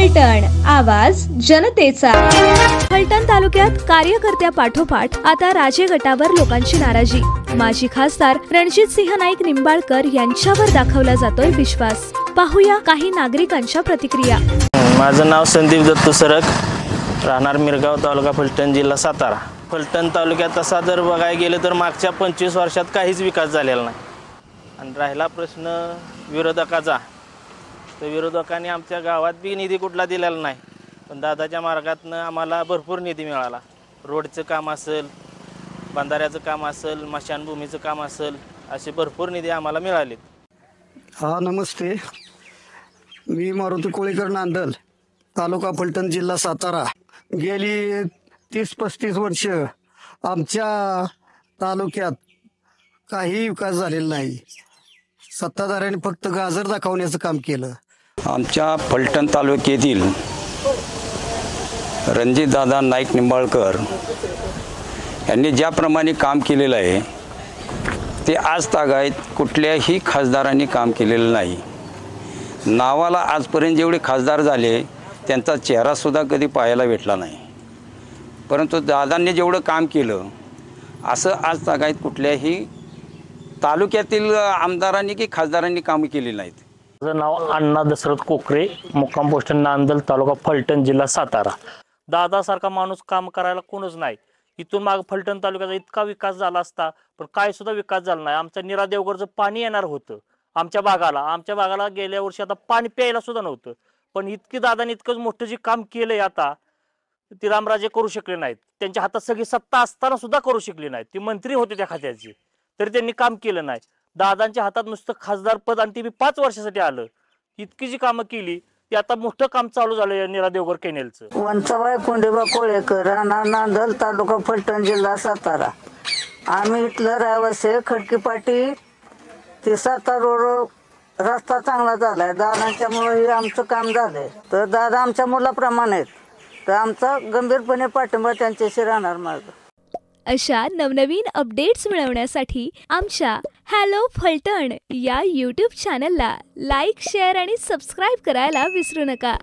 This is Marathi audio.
फलटण, आवाज जनतेचा। फलटण तालुक्यात कार्यकर्त्या पाठोपाठ आता राजे गटावर लोकांची नाराजी। माजी खासदार रणजितसिंह नाईक निंबाळकर यांच्यावर दाखवला जातोय विश्वास। पाहूया काही नागरिकांच्या प्रतिक्रिया। माझं नाव संदीप दत्तू सरक, राहणार मिरगाव, तालुका फलटण, जिल्हा सातारा। फलटण तालुक्यात तसा जर बघायला गेलं तर मागच्या 25 वर्षात काहीच विकास झालेला नाही। आणि राहिला प्रश्न विरोधकाचा, तर विरोधकांनी आमच्या गावात बी निधी कुठला दिलेला नाही, पण दादाच्या मार्गातनं आम्हाला भरपूर निधी मिळाला। रोडचं काम असेल, बंधाऱ्याचं काम असेल, मशानभूमीचं काम असेल, असे भरपूर निधी आम्हाला मिळाले। हा, नमस्ते। मी मारुती कोळीकर, नांदल, तालुका फलटण, जिल्हा सातारा। गेली 30-35 वर्ष आमच्या तालुक्यात काही विकास झालेला नाही। सत्ताधाऱ्यांनी फक्त गाजर दाखवण्याचं काम केलं। आमच्या फलटण तालुक्यातील रणजितदादा नाईक निंबाळकर यांनी ज्याप्रमाणे काम केलेलं आहे ते आज तागायत कुठल्याही खासदारांनी काम केलेलं नाही। नावाला आजपर्यंत जेवढे खासदार झाले त्यांचा चेहरासुद्धा कधी पाहायला भेटला नाही, परंतु दादांनी जेवढं काम केलं असं आज तागायत कुठल्याही तालुक्यातील आमदारांनी की खासदारांनी काम केली नाहीत। माझं नाव अण्णा दशरथ कोकरे, मुक्काम पोस्ट नांदल, तालुका फलटण, जिल्हा सातारा। दादासारखा माणूस काम करायला कोणच नाही। इथून माग फलटण तालुक्याचा इतका विकास झाला असता, पण काय सुद्धा विकास झाला नाही। आमच्या निरा देवगडचं पाणी येणार होतं आमच्या भागाला गेल्या वर्षी आता पाणी प्यायला सुद्धा नव्हतं, पण दादांनी इतकंच मोठं जे काम केलंय आता ती रामराजे करू शकले नाहीत। त्यांच्या हातात सगळी सत्ता असताना सुद्धा करू शकले नाहीत। ते मंत्री होते त्या खात्याचे, तरी त्यांनी काम केलं नाही। दादांच्या हातात नुसतं खासदार पद आणि ते 5 वर्षासाठी आलं। इतकी जी कामं केली ती आता मोठं काम चालू झालं निरा देवगर कॅनेलचं। वंचाबाई कोंडेबा कोळेकर, राहणार नांदल, तालुका फलटण, जिल्हा सातारा। आम्ही इथलं रहिवासी, खडकीपाटी ते सातारा रोड रस्ता चांगला झालाय दादांच्यामुळे आमचं काम झालंय। तर दादा आमच्या मुलाप्रमाणे आहेत, तर आमचा गंभीरपणे पाठिंबा त्यांच्याशी राहणार माझं। अशा नवनवीन अपडेट्स मिळवण्यासाठी आमच्या हॅलो फलटण या YouTube चॅनलला लाईक, शेअर आणि सबस्क्राईब करायला विसरू नका।